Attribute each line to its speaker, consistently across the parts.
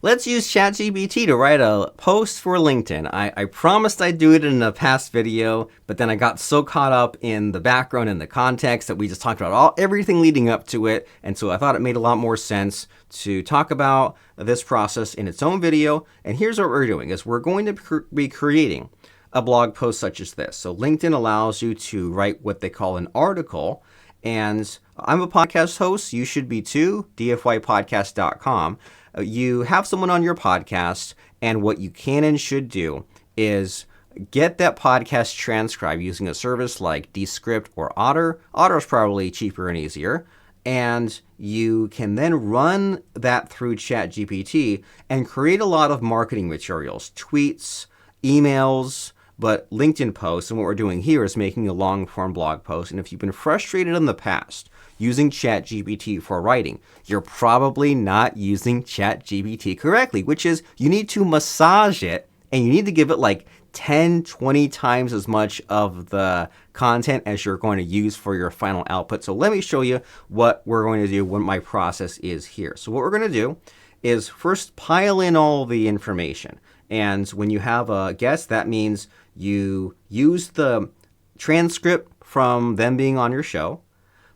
Speaker 1: Let's use ChatGPT to write a post for LinkedIn. I promised I'd do it in a past video, but then I got so caught up in the background and the context that we just talked about everything leading up to it. And so I thought it made a lot more sense to talk about this process in its own video. And here's what we're doing is we're going to be creating a blog post such as this. So LinkedIn allows you to write what they call an article. And I'm a podcast host. You should be too, dfypodcast.com. You have someone on your podcast, and what you can and should do is get that podcast transcribed using a service like Descript or Otter. Otter is probably cheaper and easier. And you can then run that through ChatGPT and create a lot of marketing materials, tweets, emails, but LinkedIn posts. And what we're doing here is making a long-form blog post. And if you've been frustrated in the past using ChatGPT for writing, you're probably not using ChatGPT correctly, which is you need to massage it and you need to give it like 10, 20 times as much of the content as you're going to use for your final output. So let me show you what we're going to do, what my process is here. So what we're going to do is first pile in all the information. And when you have a guest, that means you use the transcript from them being on your show,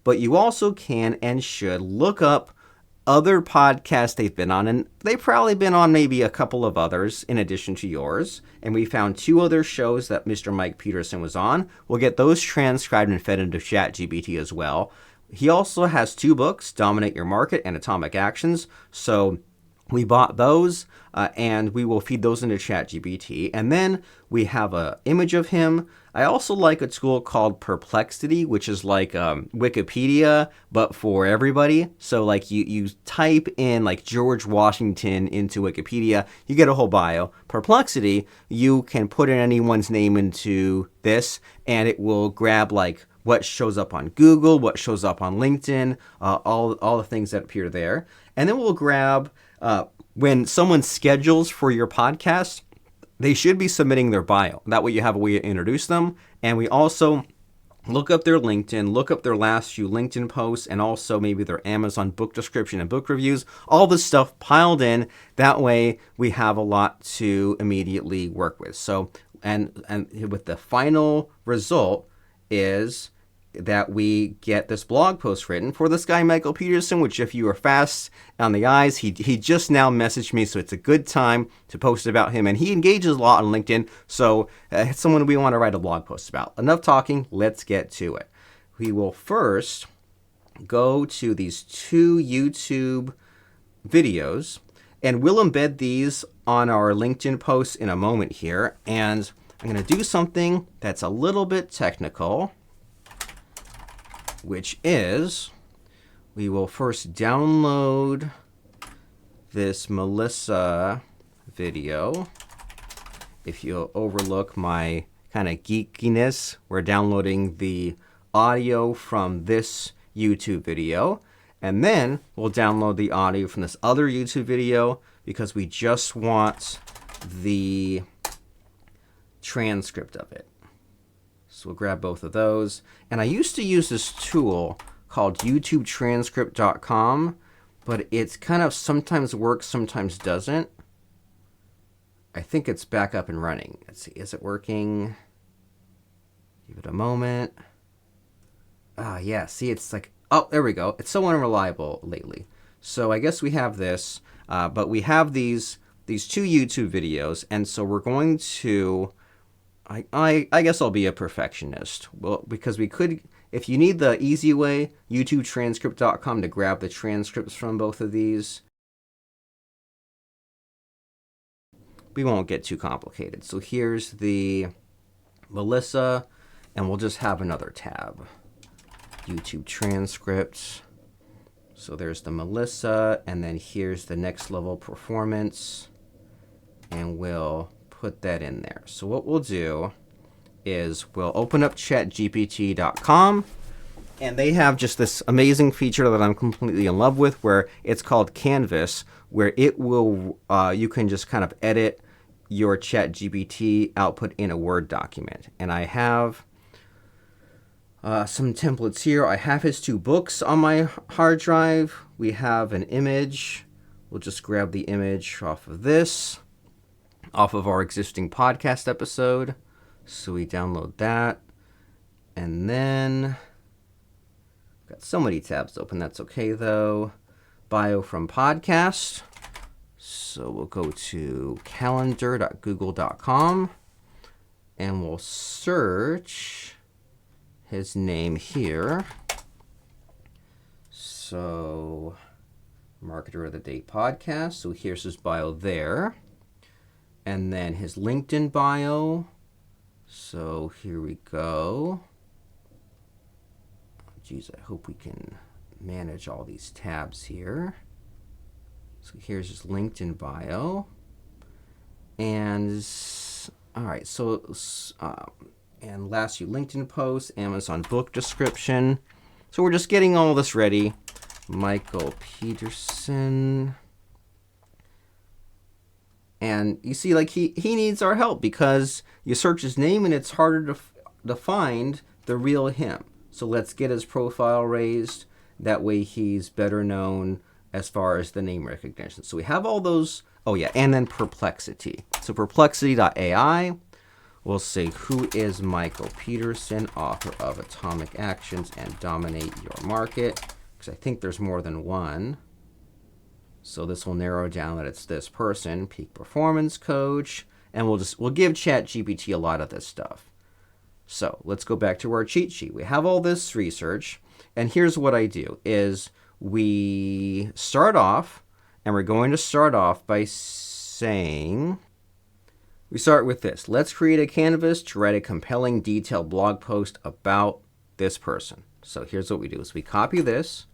Speaker 1: but you also can and should look up other podcasts they've been on, and they've probably been on maybe a couple of others in addition to yours. And we found 2 other shows that Mr. Mike Peterson was on. We'll get those transcribed and fed into ChatGPT as well. He also has 2 books, Dominate Your Market and Atomic Actions. So we bought those and we will feed those into ChatGPT. And then we have an image of him. I also like a tool called Perplexity, which is like Wikipedia, but for everybody. So like you type in like George Washington into Wikipedia, you get a whole bio. Perplexity, you can put in anyone's name into this and it will grab like what shows up on Google, what shows up on LinkedIn, all the things that appear there. And then we'll grab when someone schedules for your podcast, they should be submitting their bio. That way you have a way to introduce them. And we also look up their LinkedIn, look up their last few LinkedIn posts, and also maybe their Amazon book description and book reviews, all this stuff piled in. That way we have a lot to immediately work with. So, and with the final result is that we get this blog post written for this guy, Michael Peterson, which if you are fast on the eyes, he just now messaged me, so it's a good time to post about him. And he engages a lot on LinkedIn, so it's someone we want to write a blog post about. Enough talking, let's get to it. We will first go to these 2 YouTube videos, and we'll embed these on our LinkedIn posts in a moment here. And I'm going to do something that's a little bit technical, which is we will first download this Melissa video. If you'll overlook my kind of geekiness, we're downloading the audio from this YouTube video, and then we'll download the audio from this other YouTube video because we just want the transcript of it. So we'll grab both of those. And I used to use this tool called YouTubeTranscript.com, but it's kind of sometimes works, sometimes doesn't. I think it's back up and running. Let's see, is it working? Give it a moment. Yeah, see, it's like, oh, there we go. It's so unreliable lately. So I guess we have this, but we have these 2 YouTube videos, and so we're going to, I guess I'll be a perfectionist. Well, because we could, if you need the easy way, YouTubeTranscript.com to grab the transcripts from both of these. We won't get too complicated. So here's the Melissa, and we'll just have another tab. YouTube transcripts. So there's the Melissa, and then here's the next level performance, and we'll put that in there. So what we'll do is we'll open up chatgpt.com, and they have just this amazing feature that I'm completely in love with, where it's called Canvas, where it will you can just kind of edit your ChatGPT output in a Word document. And I have some templates here. I have his 2 books on my hard drive. We have an image. we'll just grab the image off of this, off of our existing podcast episode. So we download that. And then, got so many tabs open, that's okay though. Bio from podcast. So we'll go to calendar.google.com and we'll search his name here. So, Marketer of the Day podcast. So here's his bio there. And then his LinkedIn bio. So here we go. Geez, I hope we can manage all these tabs here. So here's his LinkedIn bio. And, all right, so, and last few LinkedIn posts, Amazon book description. So we're just getting all this ready. Michael Peterson. And you see, like, he needs our help because you search his name and it's harder to find the real him. So let's get his profile raised. That way he's better known as far as the name recognition. So we have all those. Oh, yeah. And then Perplexity. So Perplexity.ai. We'll say, who is Michael Peterson, author of Atomic Actions and Dominate Your Market? Because I think there's more than one. So this will narrow down that it's this person, peak performance coach. And we'll give ChatGPT a lot of this stuff. So let's go back to our cheat sheet. We have all this research. And here's what I do is we start off, and we're going to start off by saying, we start with this. Let's create a canvas to write a compelling, detailed blog post about this person. So here's what we do is we copy this.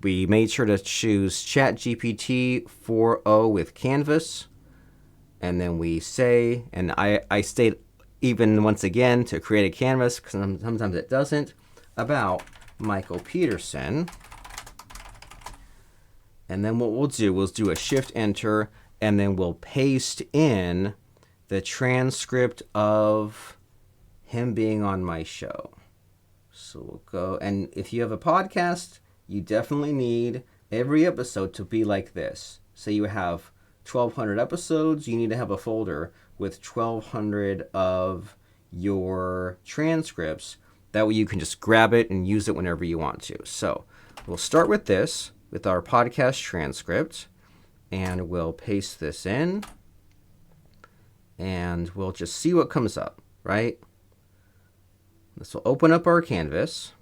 Speaker 1: We made sure to choose ChatGPT 4.0 with Canvas. And then we say, and I state even once again to create a canvas, because sometimes it doesn't, about Michael Peterson. And then what we'll do is do a Shift Enter, and then we'll paste in the transcript of him being on my show. So we'll go, and if you have a podcast, you definitely need every episode to be like this. Say you have 1,200 episodes, you need to have a folder with 1,200 of your transcripts. That way you can just grab it and use it whenever you want to. So we'll start with this, with our podcast transcript, and we'll paste this in, and we'll just see what comes up, right? This will open up our canvas.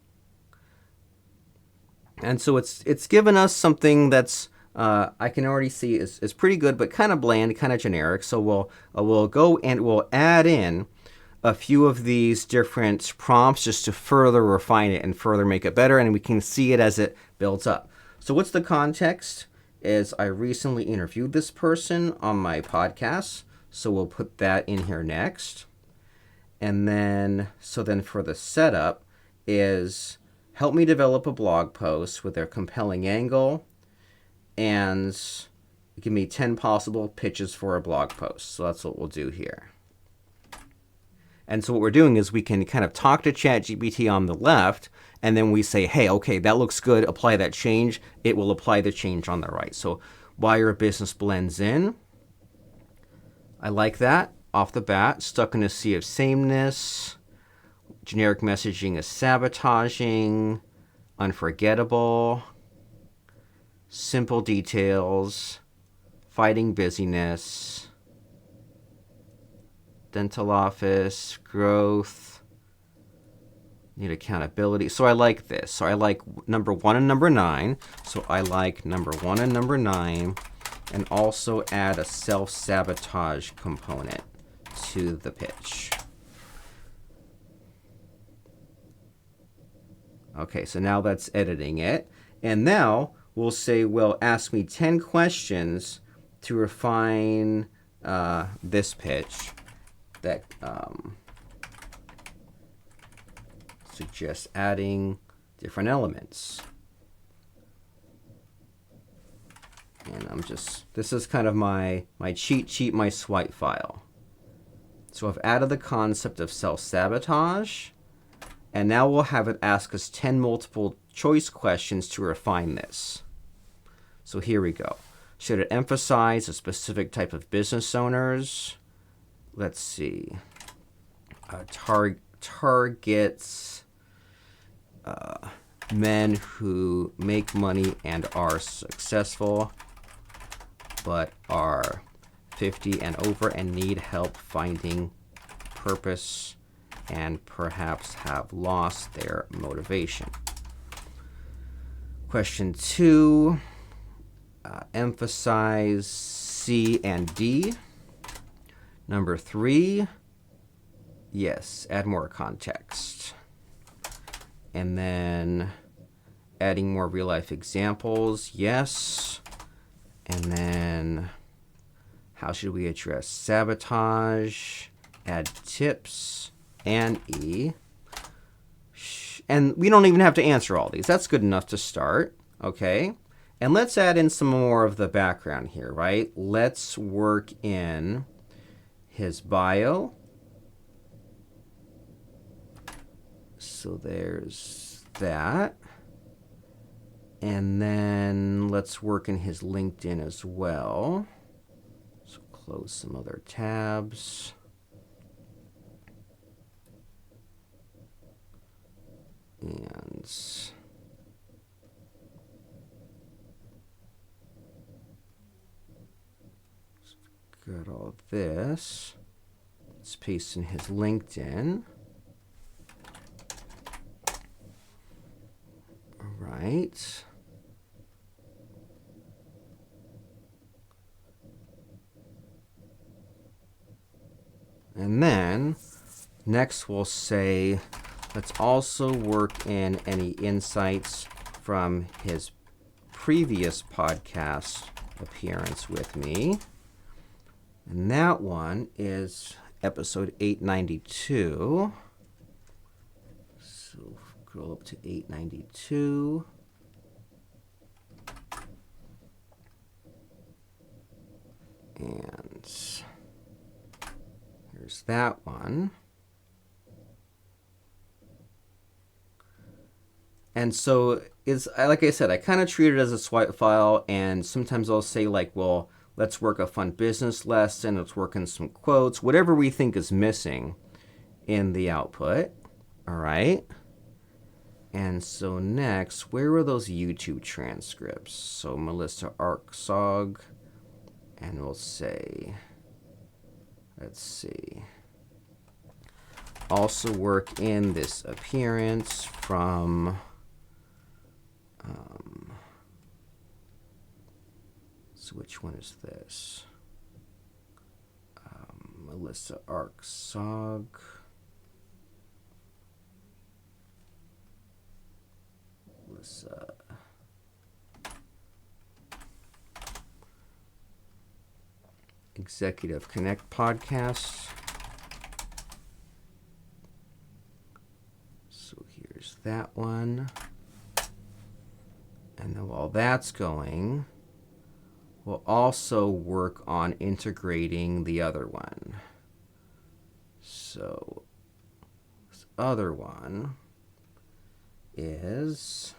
Speaker 1: And so it's given us something that's, I can already see is pretty good, but kind of bland, kind of generic. So we'll go and we'll add in a few of these different prompts just to further refine it and further make it better, and we can see it as it builds up. So what's the context is I recently interviewed this person on my podcast, so we'll put that in here next. And then, so then for the setup is help me develop a blog post with a compelling angle and give me 10 possible pitches for a blog post. So that's what we'll do here. And so what we're doing is we can kind of talk to ChatGPT on the left, and then we say, hey, okay, that looks good. Apply that change. It will apply the change on the right. So why your business blends in. I like that off the bat. Stuck in a sea of sameness. Generic messaging is sabotaging. Unforgettable. Simple details. Fighting busyness. Dental office, growth, need accountability. So I like this. So I like number 1 and number 9. So I like number 1 and number 9, and also add a self-sabotage component to the pitch. Okay, so now that's editing it. And now we'll say, well, ask me 10 questions to refine this pitch that suggests adding different elements. And this is kind of my cheat sheet, my swipe file. So I've added the concept of self-sabotage, and now we'll have it ask us 10 multiple choice questions to refine this. So here we go. Should it emphasize a specific type of business owners? Let's see. Targets men who make money and are successful, but are 50 and over and need help finding purpose and perhaps have lost their motivation. Question 2, emphasize C and D. Number 3, yes, add more context. And then adding more real-life examples, yes. And then how should we address sabotage? Add tips and E. And we don't even have to answer all these. That's good enough to start, okay? And let's add in some more of the background here, right? Let's work in his bio. So there's that. And then let's work in his LinkedIn as well. So close some other tabs. And got all this. Let's paste in his LinkedIn. All right. And then next we'll say, let's also work in any insights from his previous podcast appearance with me. And that one is episode 892. So scroll up to 892. And here's that one. And so it's, like I said, I kind of treat it as a swipe file, and sometimes I'll say like, well, let's work a fun business lesson, let's work in some quotes, whatever we think is missing in the output. All right. And so next, where were those YouTube transcripts? So Melissa Arksog, and we'll say, let's see, also work in this appearance from so which one is this? Melissa Arksog. Melissa. Executive Connect podcast. So here's that one. And then while that's going, we'll also work on integrating the other one. So this other one is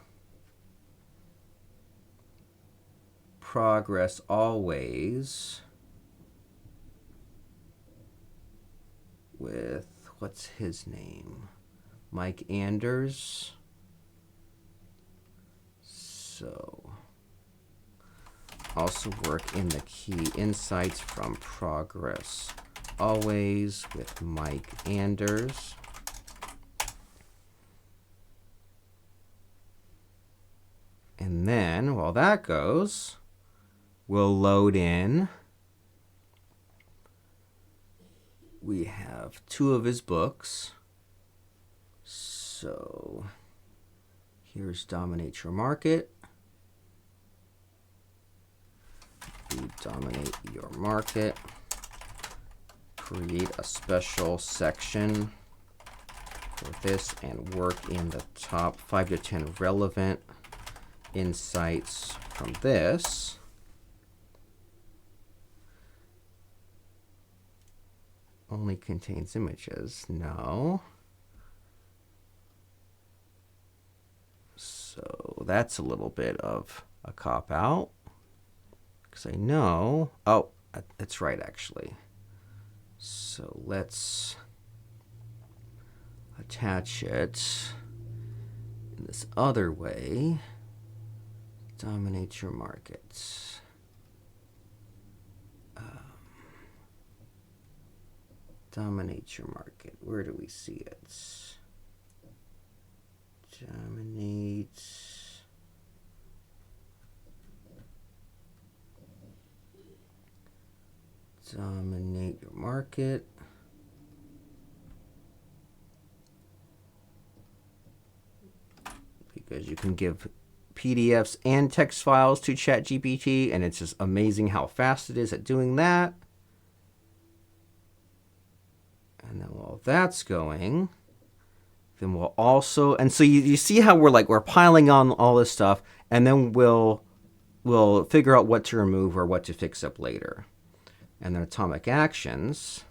Speaker 1: progress always with, what's his name? Mike Anders. So also work in the key insights from progress always with Mike Anders. And then while that goes, we'll load in. We have 2 of his books. So here's Dominate Your Market. Dominate Your Market. Create a special section for this and work in the top 5 to 10 relevant insights from this. Only contains images. No. So that's a little bit of a cop-out, because I know, oh, that's right actually. So let's attach it in this other way. Dominate your markets. Dominate your market. Where do we see it? Dominate. Dominate your market. Because you can give PDFs and text files to ChatGPT, and it's just amazing how fast it is at doing that. And then while that's going, then we'll also, and so you see how we're piling on all this stuff, and then we'll figure out what to remove or what to fix up later. And then atomic actions.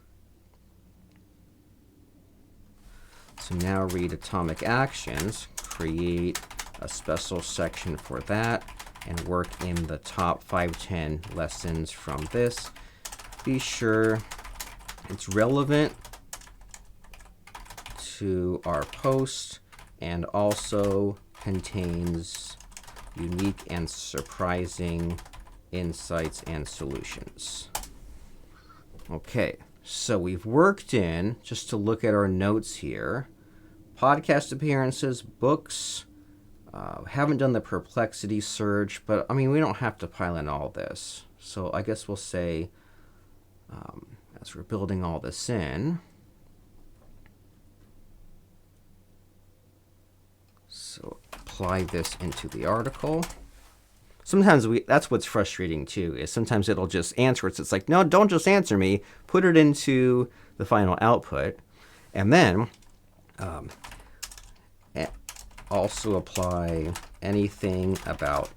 Speaker 1: So now read atomic actions, create a special section for that, and work in the top 5-10 lessons from this. Be sure it's relevant to our post and also contains unique and surprising insights and solutions. Okay, so we've worked in, just to look at our notes here, podcast appearances, books. Haven't done the Perplexity search, but I mean, we don't have to pile in all this. So I guess we'll say, as we're building all this in, so apply this into the article. Sometimes that's what's frustrating too, is sometimes it'll just answer it. So it's like, no, don't just answer me. Put it into the final output. And then also apply anything about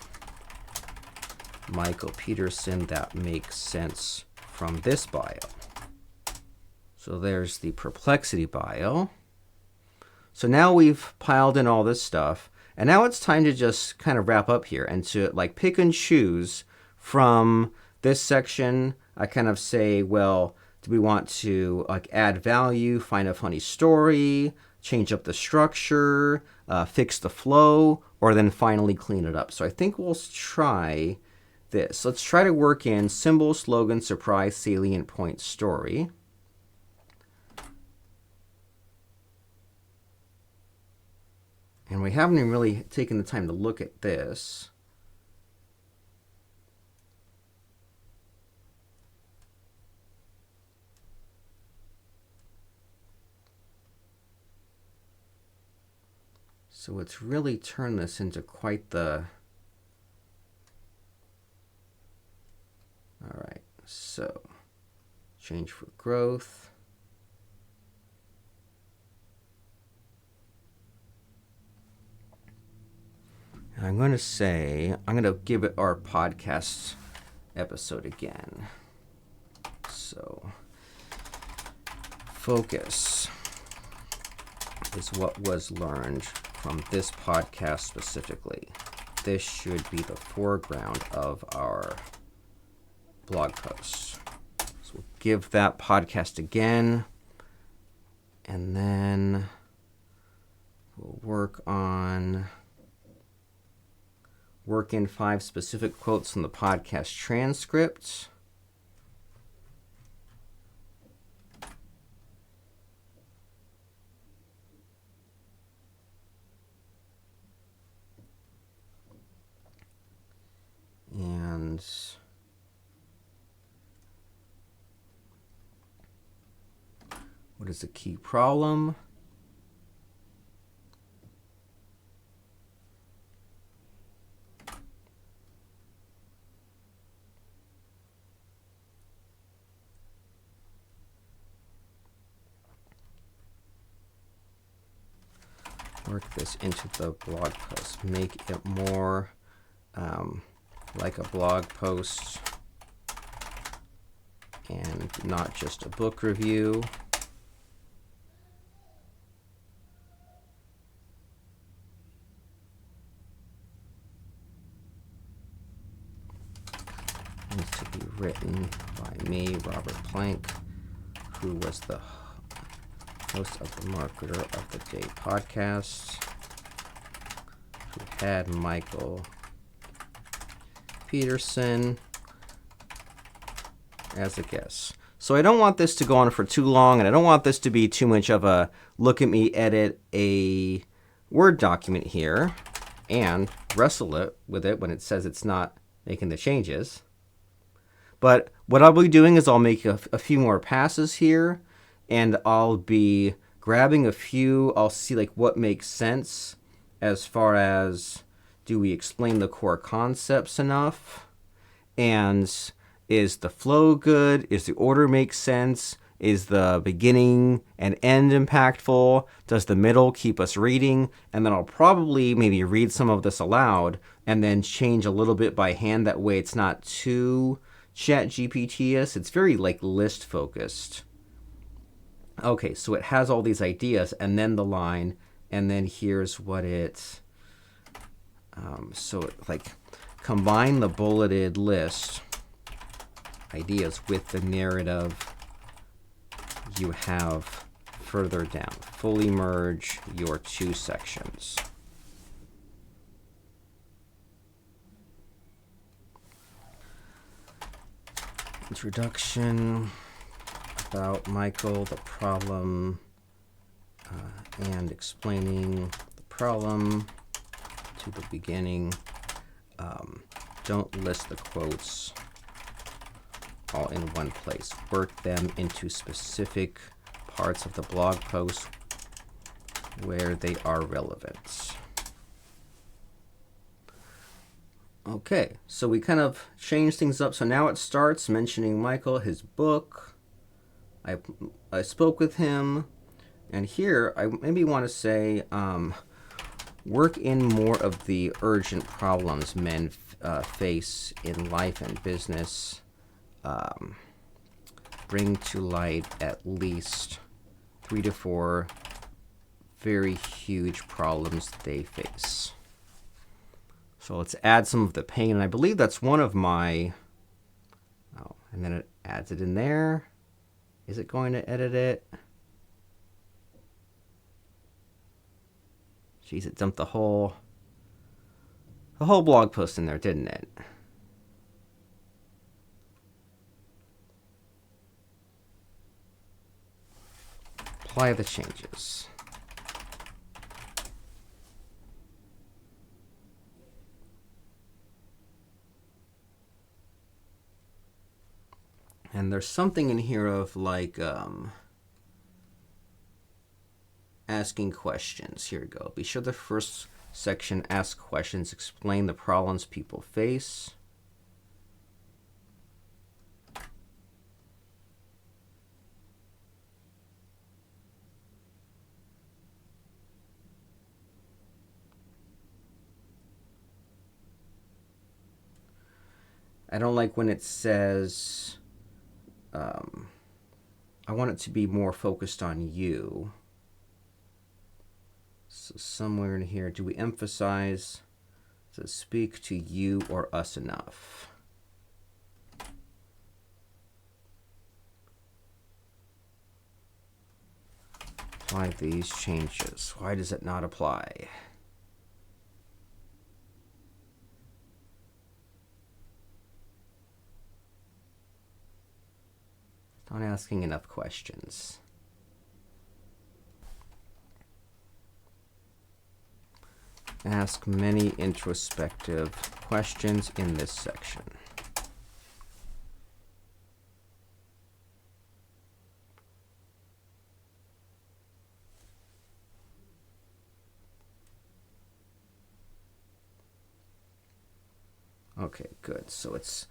Speaker 1: Michael Peterson that makes sense from this bio. So there's the Perplexity bio. So now we've piled in all this stuff. And now it's time to just kind of wrap up here and to pick and choose from this section. I kind of say, well, do we want to add value, find a funny story, change up the structure, fix the flow, or then finally clean it up? So I think we'll try this. Let's try to work in symbol, slogan, surprise, salient point, story. And we haven't even really taken the time to look at this. So it's really turned this into quite the... All right, so change for growth. I'm going to say, I'm going to give it our podcast episode again. So, focus is what was learned from this podcast specifically. This should be the foreground of our blog post. So we'll give that podcast again, and then we'll work in 5 specific quotes from the podcast transcript. And what is the key problem? Work this into the blog post. Make it more like a blog post and not just a book review. And by me, Robert Plank, who was the host of the Marketer of the Day podcast, who had Michael Peterson as a guest. So I don't want this to go on for too long, and I don't want this to be too much of a look at me edit a Word document here and wrestle with it when it says it's not making the changes. But what I'll be doing is I'll make a few more passes here, and I'll be grabbing a few. I'll see like what makes sense as far as, do we explain the core concepts enough? And is the flow good? Is the order make sense? Is the beginning and end impactful? Does the middle keep us reading? And then I'll probably maybe read some of this aloud and then change a little bit by hand. That way it's not too ChatGPT-ish. It's very like list focused. Okay, so it has all these ideas and then the line, and then here's what it, so it, like, combine the bulleted list ideas with the narrative you have further down. Fully merge your two sections. Introduction about Michael, the problem, and explaining the problem to the beginning. Don't list the quotes all in one place. Work them into specific parts of the blog post where they are relevant. Okay, so we kind of changed things up. So now it starts mentioning Michael, his book. I spoke with him, and here I maybe want to say, work in more of the urgent problems men face in life and business. Bring to light at least 3 to 4 very huge problems they face. So let's add some of the pain, and I believe that's one of my, oh, and then it adds it in there. Is it going to edit it? Jeez, it dumped the whole blog post in there, didn't it? Apply the changes. And there's something in here of like asking questions. Here we go. Be sure the first section ask questions, explain the problems people face. I don't like when it says, I want it to be more focused on you. So somewhere in here, do we emphasize to speak to you or us enough? Apply these changes. Why does it not apply? Not asking enough questions. Ask many introspective questions in this section. Okay, good. So let's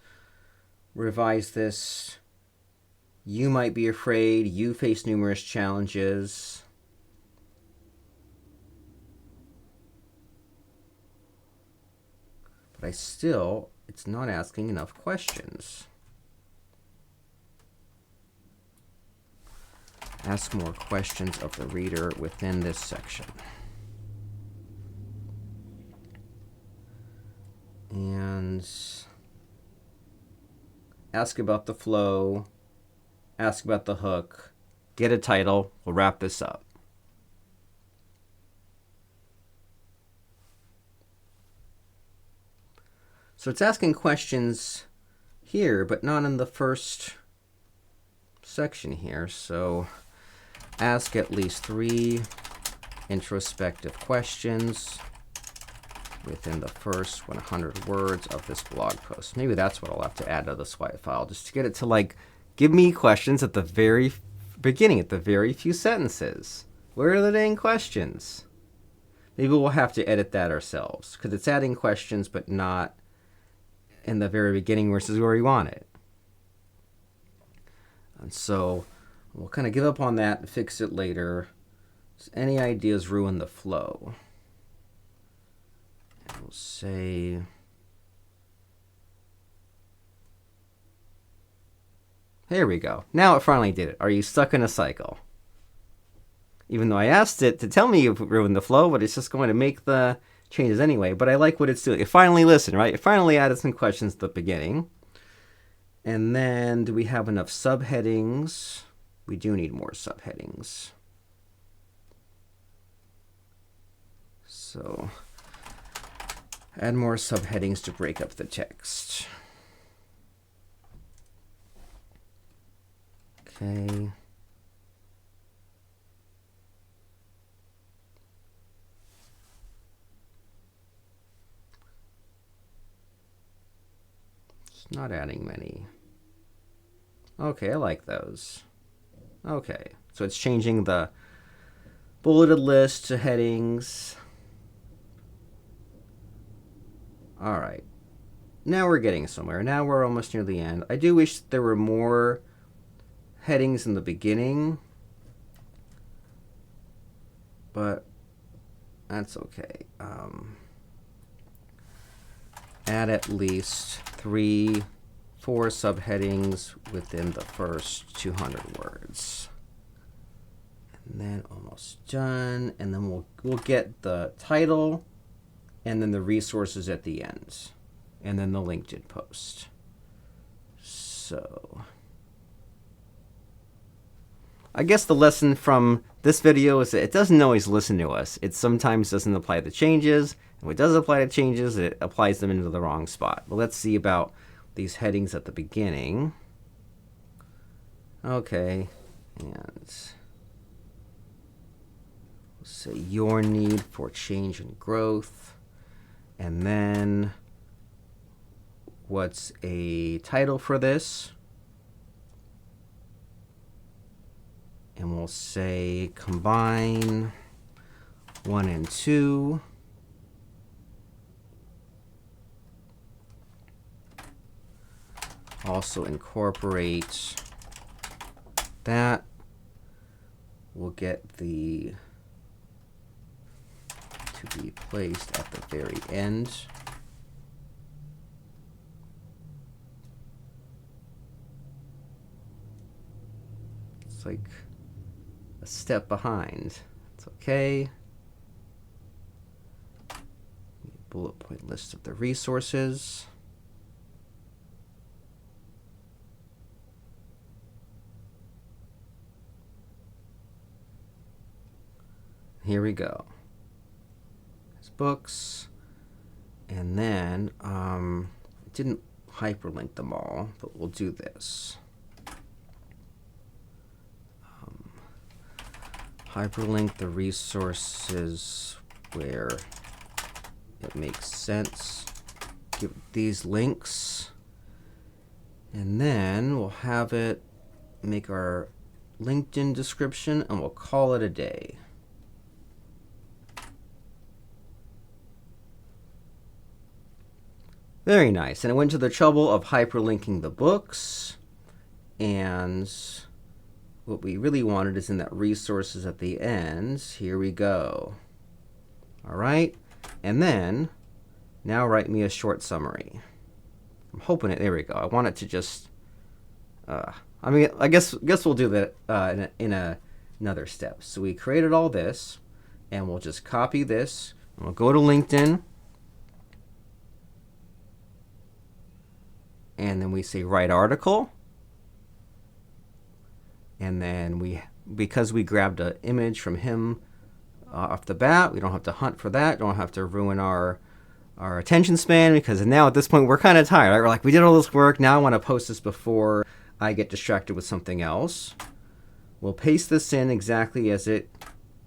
Speaker 1: revise this. You might be afraid. You face numerous challenges. But it's not asking enough questions. Ask more questions of the reader within this section. And ask about the flow, ask about the hook, get a title. We'll wrap this up. So it's asking questions here, but not in the first section here. So ask at least 3 introspective questions within the first 100 words of this blog post. Maybe that's what I'll have to add to the swipe file, just to get it to like give me questions at the very beginning, at the very few sentences. Where are the dang questions? Maybe we'll have to edit that ourselves, because it's adding questions but not in the very beginning versus where we want it. And so we'll kind of give up on that and fix it later. So any ideas ruin the flow. And we'll say, here we go. Now it finally did it. Are you stuck in a cycle? Even though I asked it to tell me if it ruined the flow, but it's just going to make the changes anyway. But I like what it's doing. It finally listened, right? It finally added some questions at the beginning. And then, do we have enough subheadings? We do need more subheadings. So, add more subheadings to break up the text. Okay. Not adding many. Okay, I like those. Okay, so it's changing the bulleted list to headings. All right, now we're getting somewhere. Now we're almost near the end. I do wish there were more headings in the beginning, but that's okay. Add at least 3, 4 subheadings within the first 200 words. And then almost done. And then we'll get the title and then the resources at the end. And then the LinkedIn post. So I guess the lesson from this video is that it doesn't always listen to us. It sometimes doesn't apply the changes. And when it does apply the changes, it applies them into the wrong spot. But let's see about these headings at the beginning. Okay, and we'll say your need for change and growth. And then what's a title for this? And we'll say combine 1 and 2. Also incorporate that. We'll get the to be placed at the very end. It's like a step behind. It's okay. Bullet point list of the resources. Here we go. It's books. And then, it didn't hyperlink them all, but we'll do this. Hyperlink the resources where it makes sense. Give these links. And then we'll have it make our LinkedIn description and we'll call it a day. Very nice. And it went to the trouble of hyperlinking the books. And what we really wanted is in that resources at the end. Here we go. All right. And then now write me a short summary. I'm hoping it. There we go. I want it to just. I mean, I guess we'll do that in another step. So we created all this, and we'll just copy this, and we'll go to LinkedIn. and then we say write article. And then because we grabbed an image from him off the bat, we don't have to hunt for that. Don't have to ruin our attention span, because now at this point we're kind of tired. Right? We're like, we did all this work. Now I want to post this before I get distracted with something else. We'll paste this in exactly as it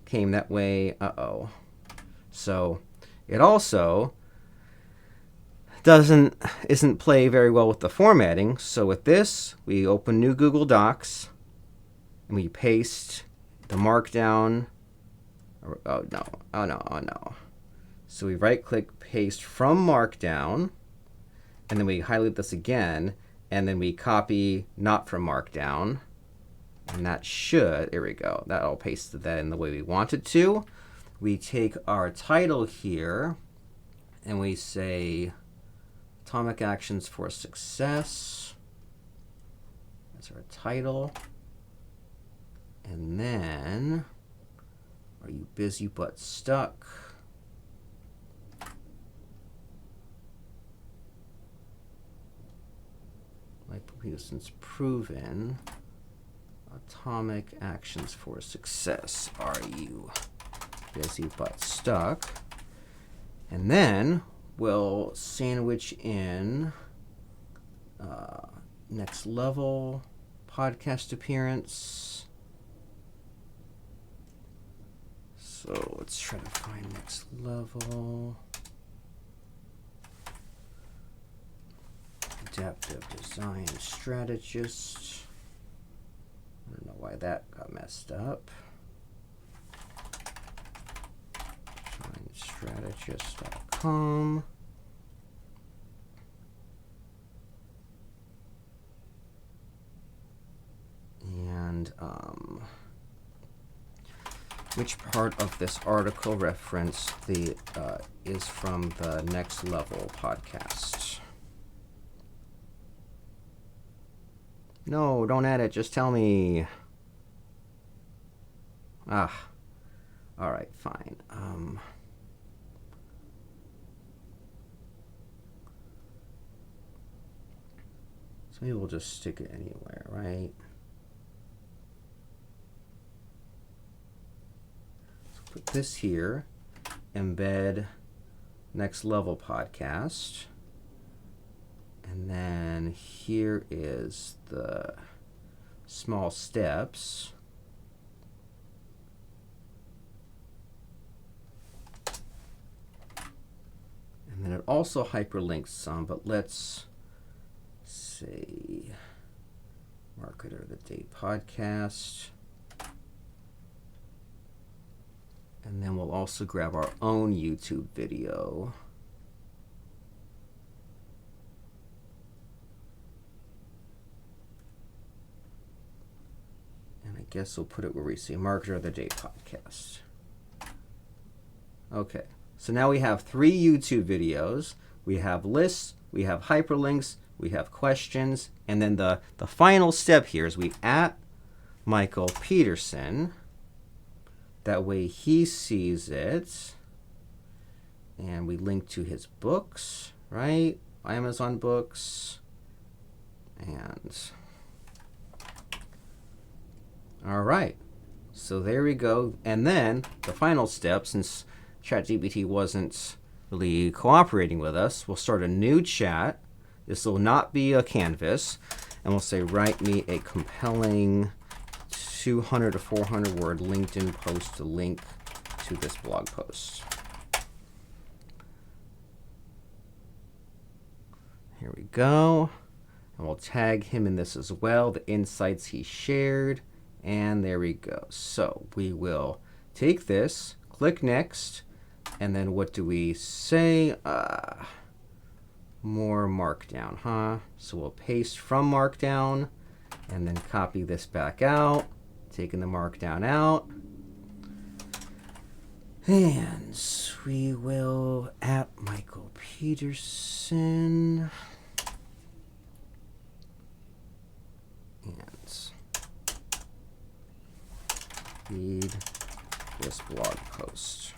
Speaker 1: came that way. So it also isn't play very well with the formatting. So with this, we open new Google Docs and we paste the markdown. Oh no. So we right click, paste from markdown, and then we highlight this again, and then we copy not from markdown. And that should, there we go, that'll paste that in the way we want it to. We take our title here and we say Atomic Actions for Success. That's our title. And then, are you busy but stuck? Since proven. Atomic Actions for Success. Are you busy but stuck? And then we'll sandwich in next level podcast appearance. So let's try to find next level. Adaptive design strategist. I don't know why that got messed up. Designstrategist.com. And which part of this article reference is from the Next Level podcast? No, don't add it. Just tell me. All right, fine. So maybe we'll just stick it anywhere, right? So put this here, embed Next Level podcast. And then here is the small steps. And then it also hyperlinks some, but let's say Marketer of the Day podcast. And then we'll also grab our own YouTube video. And I guess we'll put it where we say Marketer of the Day podcast. Okay, so now we have 3 YouTube videos. We have lists, we have hyperlinks, we have questions, and then the final step here is we @ Michael Peterson. That way he sees it. And we link to his books, right? Amazon books. And all right. So there we go. And then the final step, since ChatGPT wasn't really cooperating with us, we'll start a new chat. This will not be a canvas. And we'll say, write me a compelling 200 to 400 word LinkedIn post to link to this blog post. Here we go. And we'll tag him in this as well, the insights he shared. And there we go. So we will take this, click next, and then what do we say? More markdown, huh? So we'll paste from markdown and then copy this back out, taking the markdown out. And we will @ Michael Peterson. And read this blog post.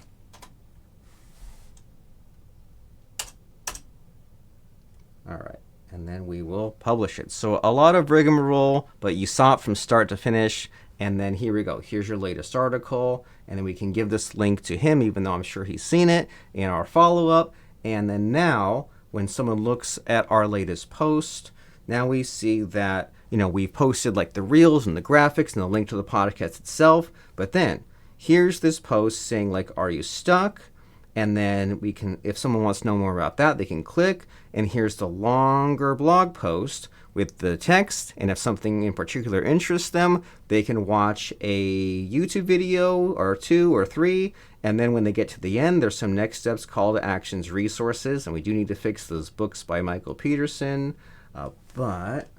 Speaker 1: All right, and and then we will publish it. So a lot of rigmarole, but you saw it from start to finish. And then here we go. Here's your latest article. And then we can give this link to him, even though I'm sure he's seen it in our follow-up. And then now, when someone looks at our latest post, now we see that, we've posted like the reels and the graphics and the link to the podcast itself. But then here's this post saying like, are you stuck? And then we can, if someone wants to know more about that, they can click. And here's the longer blog post with the text. And if something in particular interests them, they can watch a YouTube video or 2 or 3. And then when they get to the end, there's some next steps, call to actions, resources. And we do need to fix those books by Michael Peterson. But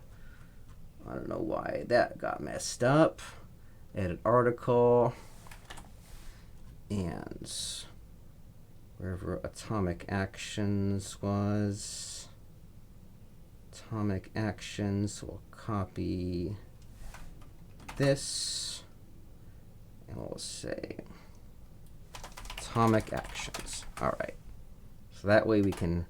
Speaker 1: I don't know why that got messed up. Edit article. And wherever Atomic Actions was. Atomic Actions, we'll copy this. And we'll say Atomic Actions. All right. So that way we can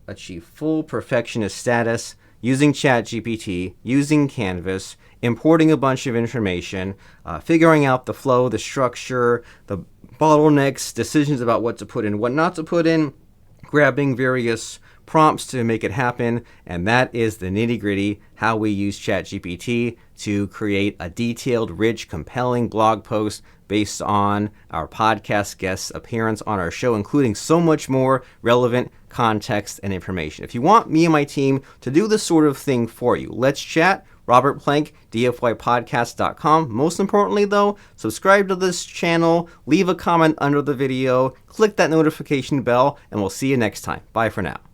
Speaker 1: achieve full perfectionist status using ChatGPT, using Canvas, importing a bunch of information, figuring out the flow, the structure, the bottlenecks, decisions about what to put in, what not to put in, grabbing various prompts to make it happen. And that is the nitty-gritty, how we use ChatGPT to create a detailed, rich, compelling blog post based on our podcast guest's appearance on our show, including so much more relevant context and information. If you want me and my team to do this sort of thing for you, let's chat. Robert Plank, dfypodcast.com. Most importantly, though, subscribe to this channel, leave a comment under the video, click that notification bell, and we'll see you next time. Bye for now.